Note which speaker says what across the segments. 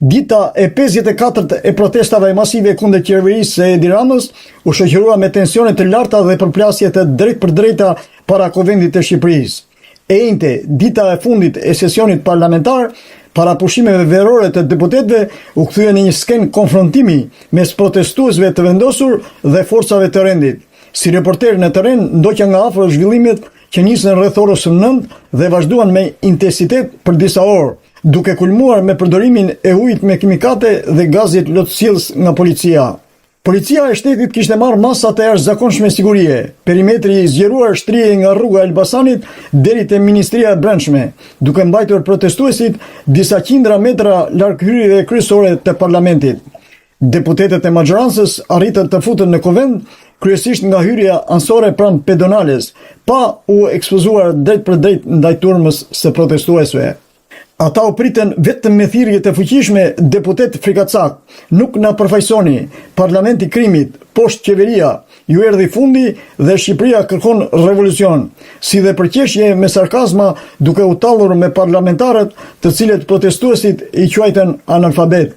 Speaker 1: Dita e 54 e protestave masive kundër qeverisë së Edi Ramës u shoqërua me tensione të larta dhe përplasje të drejt për drejta para Kuvendit të Shqipërisë. E njëjtë, dita e fundit e sesionit parlamentar, para pushimeve verore të deputetëve, u kthye në një skenë konfrontimi mes protestuesve të vendosur dhe forcave të rendit. Si reporter në terren, ndoqja nga afër zhvillimet që nisën rreth orës 9 dhe vazhduan me intensitet për disa orë, duke kulmuar me përdorimin e ujit me kimikate dhe gazit lotësjellës nga policia. Policia e shtetit kishte marrë masa të jashtëzakonshme sigurie. Perimetri i zgjeruar shtrihej nga rruga e Elbasanit deri te Ministria e Brendshme, duke mbajtur protestuesit disa qindra metra larg hyrjeve kryesore të parlamentit. Deputetët e majorancës arritën të futen në kuvend, kryesisht nga hyrja anësore pranë pedonales, pa u ekspozuar drejt për drejt ndaj turmës së protestuesve. Ata u pritën vetëm me thirrje të fuqishme deputet frikacak, nuk na përfaqësoni, parlamenti krimit, poshtë qeveria, ju erdhi fundi dhe Shqipëria kërkon revolucion, si dhe përqeshje me sarkazma duke u tallur me parlamentarët të cilët protestuesit i quajtën analfabet.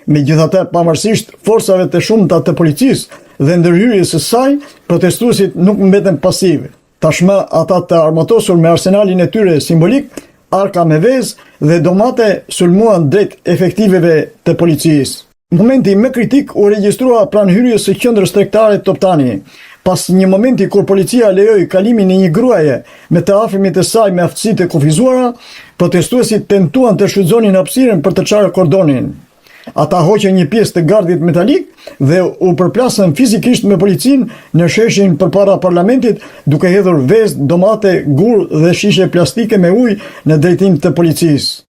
Speaker 1: Megjithatë, pavarësisht forcave të shumta të policisë dhe ndërhyrjes së saj, protestuesit nuk mbeten pasiv. Tashmë ata të armatosur me arsenalin e tyre simbolik, arka me vezë dhe domate sulmuan drejt efektiveve të policisë. Momenti më kritik u regjistrua pranë hyrjes së qendrës tregtare Toptani, pas një momenti kur policia lejoi kalimin e një gruaje me të afërmit të saj me aftësi të kufizuara, protestuesit tentuan të shfrytëzonin hapësirën për të çarë kordonin. Ata hoqën një pjesë të gardit metalik dhe u përplasën fizikisht me policinë në sheshin përpara parlamentit, duke hedhur vezë, domate, gur dhe shishe plastike me ujë në drejtim të policisë.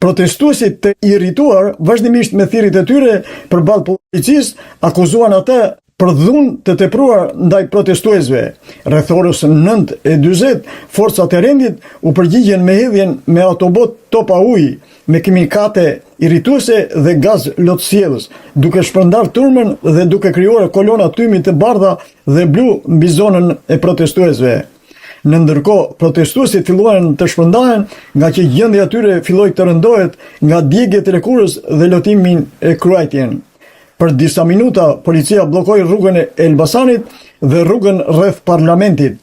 Speaker 1: Protestuesit të irrituar vazhdimisht me thirrjet e tyre përballë policisë akuzuan atë për dhunë të tepruar ndaj protestuesve. Rreth orës 9:40, forcat e rendit u përgjigjen me hedhjen me autobot topa ujë, me kimikate irrituese dhe gaz lotësjellës, duke shpërndar turmën dhe duke krijuar kolona tymi të bardha dhe blu mbi zonën e protestuesve. Në ndërkohë, protestuesit filluan të shpërndahen nga që gjendja e tyre filloi të rëndohet nga djegjet e lëkurës dhe lotimin e kruajtjen. Për disa minuta, policia bllokoi rrugën e Elbasanit dhe rrugën rreth parlamentit,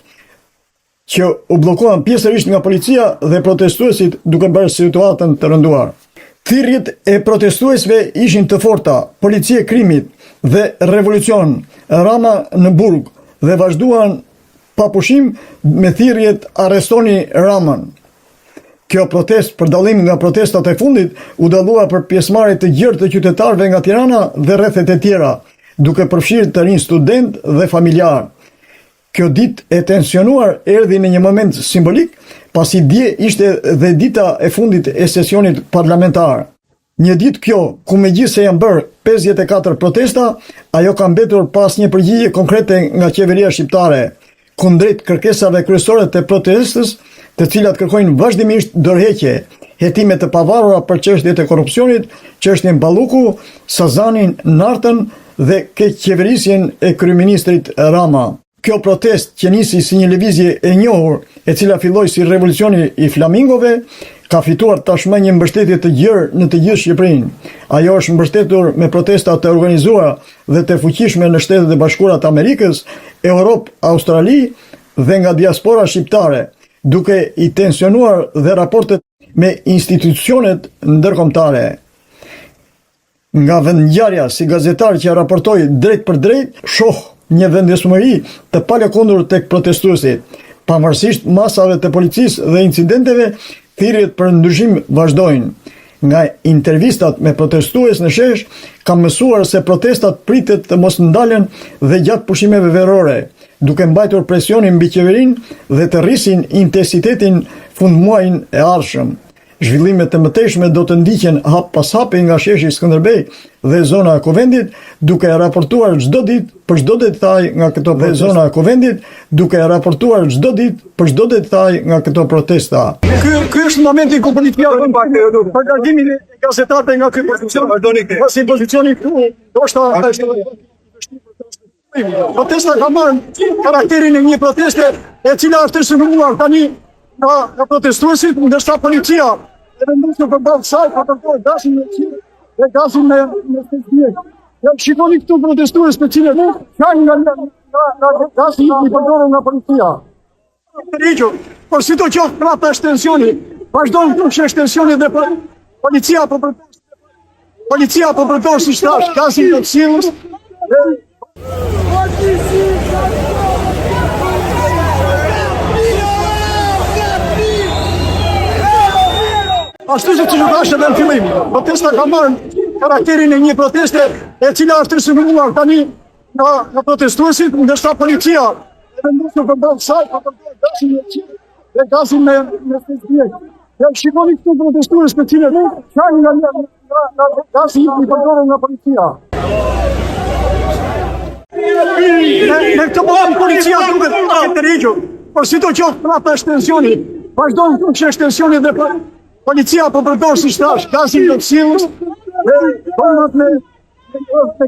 Speaker 1: që u bllokuan pjesërisht nga policia dhe protestuesit duke bërë situatën të rënduar. Thirrjet e protestuesve ishin të forta, policia e krimit dhe revolucion, Rama në burg, dhe vazhduan pa pushim me thirrjet arrestoni Ramën. Kjo protest, për dallim nga protestat e fundit, u dallua për pjesëmarrje të gjerë të qytetarëve nga Tirana dhe rrethet e tjera, duke përfshirë të rinj student dhe familjar. Kjo ditë e tensionuar erdhi në një moment simbolik, pasi dje ishte dhe dita e fundit e sesionit parlamentar. Një ditë kjo, ku megjithse janë bërë 54 protesta, ajo ka mbetur pas një përgjigje konkrete nga qeveria shqiptare, kundrejt kërkesave kryesore të protestës, të cilat kërkojnë vazhdimisht dorëheqje, hetime të pavarura për çështjet e korrupsionit, çështjen Balluku, Sazanin, Nartën dhe keqeverisjen e kryeministrit Rama. Kjo protest që nisi si një lëvizje e njohur, e cila filloi si revolucioni i flamingove, ka fituar tashmë një mbështetje të gjerë në të gjithë Shqipërinë. Ajo është mbështetur me protesta të organizuara dhe të fuqishme në Shtetet e Bashkuara të Amerikës, Europë, Australi dhe nga diaspora shqiptare, duke i tensionuar dhe raportet me institucionet ndërkombëtare. Nga vendngjarja si gazetar që raportoi drejt për drejt, shoh një vendesmëri të palëkundur tek protestuesit. Pavarësisht masave të policisë dhe incidenteve, thirrjet për ndryshim vazhdojnë. Nga intervistat me protestues në shesh, kam mësuar se protestat pritet të mos ndalen dhe gjatë pushimeve verore, duke mbajtur presionin mbi qeverinë dhe të rrisin intensitetin fundmuajin e ardhshëm. Zhvillimet të mëtejshme do të ndiqen hap pas hapi nga sheshi Skënderbej dhe zona e Kuvendit, duke raportuar çdo ditë për çdo detaj nga këto protesta. Ky është momenti ku policia për largimin e gazetarëve nga ky pozicion. Pasi pozicioni këtu është protesta ka marrë karakterin e një proteste e cila është shënuar tani nga protestuesit, ndërsa policia e vendosur përballë saj ka përdoruar dashin e tij e gasin me stëzbjek. Shikoni këtu protestues për cilët kanë nga gasi i përdorur nga policia. Rigjo, por si do qoftë prapë është tensioni, vazhdojnë të është tensioni dhe policia po përdor si shtash, gasin të cilës. Ashtu që që dashë edhe në fillim, protesta ka marrë karakterin e një proteste e cila është rësëmëruar tani nga protestuesit, ndërsa policia e vendosur përballë kësaj, përballë gasin e qilë dhe gasin me stëzbjek. Shikoni këtu protestues për cilët kanë nga gasi i përdorur nga policia. Në këtë moment policia duket të rigjur, por si do qoftë prapë është tensioni, vazhdojnë të është tensioni dhe policia po përdor si shtash, gasin të cilës dhe bombat me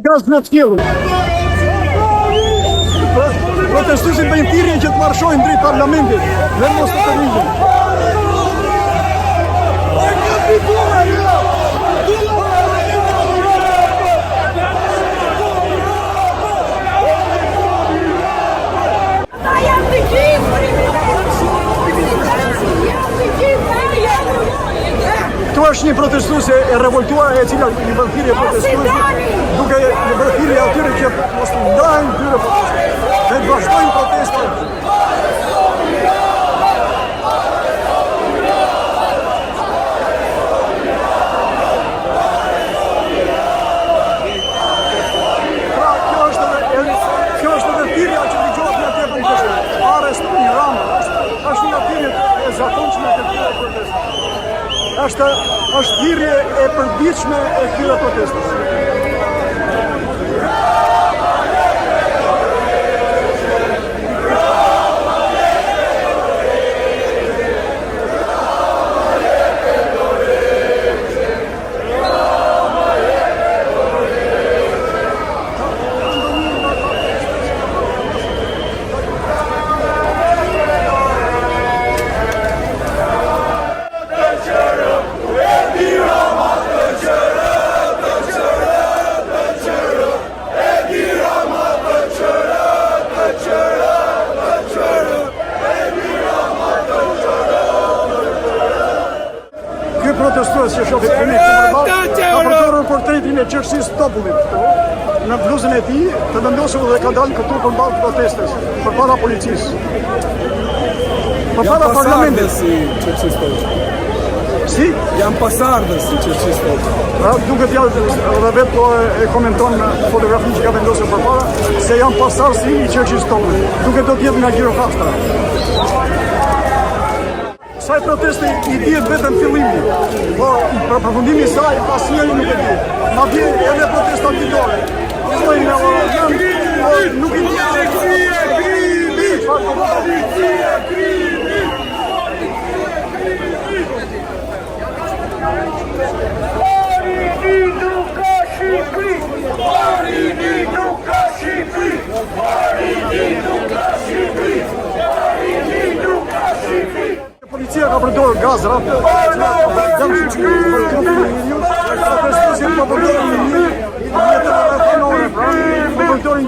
Speaker 1: gaz në të tjilë. Protestuesit bëjnë thirrje që të marshojnë drejt parlamentit dhe mos të rrigjën. Këtu është një protestuese e revoltuar e cila i bën thirrje protestuesit, duke i bërë thirrje atyre që mos të ndahen këtyre protestave dhe të vazhdojnë protestat. Pra, kjo është edhe thirrja që dëgohet nga tepër kështu. Arrestoni Ramën, është një thirrje e zakonshme të këtyre protestave. është thirrje e përditshme e këtyre protestave. Protestues që shohit këni ka përdorur portretin e qeverisë Topullit në bluzën e tij, të vendosur dhe ka dalë këtu përmballë protestës, përpara policisë. Përpara parlamentit si qeverisë Topullit. Si? Janë pasardhës si qeverisë Topullit. Duket edhe vetë po e komenton në fotografinë që ka vendosur përpara se janë pasardhës i qeverisë Topullit. Duket do të jetë nga Gjirokastra. Saj proteste i dihet vetëm fillimi, por për përfundimin e saj asnjëri nuk e di. Madje edhe protesta ditore. Nuk i di. Policia ka përdorur gaz rapë, protestuesit po përdorin mjetët telefonore, po përdorin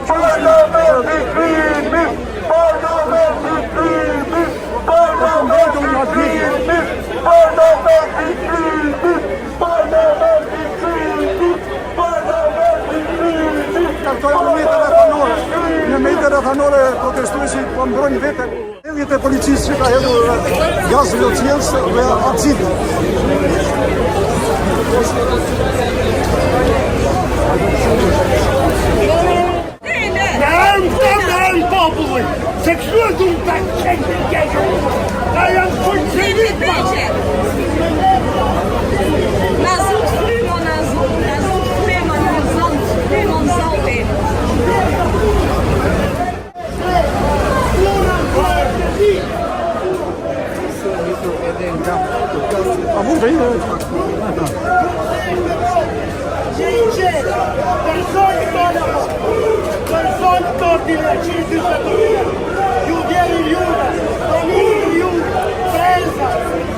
Speaker 1: në mejtë rrethanore protestuesit po mbrojnë vete. Hedhjet e policisë që ka hedhur gaz lotjes dhe acid.
Speaker 2: Janë populli, se kështu e du të qenë të gjeshë. Da janë fullësivit ma. Persone d'ordine, più di una, famiglia di una,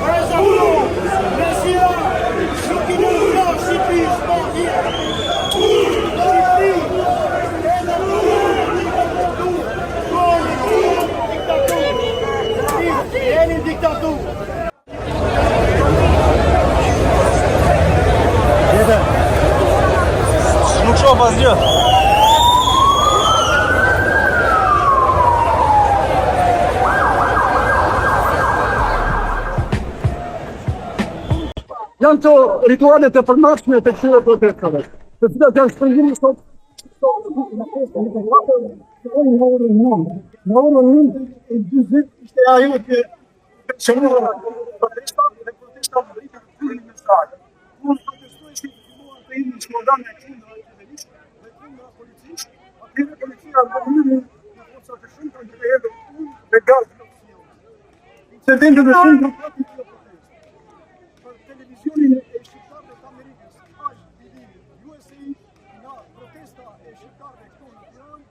Speaker 2: presa blu, Messia, si chiudono, si pispa,
Speaker 3: shoh asgjë.
Speaker 1: Janë të ritualet e përmashme të këtyre protestave, të cilat janë shpërndarë sot në orën 9. Në orën 9 e 20 ishte ajo që shënuara protesta dhe protesta në rritje të tyre mesazhe. Unë protestoj si filluar të jemi slogan e qendra e qeverisë dhe qendra policisë, atëherë policia në mënyrë në forca të shumta që hedhën punë dhe gaz oksigen. Incidente në shumë protestë. Televizionin e shqiptarëve të Amerikës, USA, nga protesta e shqiptarëve këtu në Tiranë,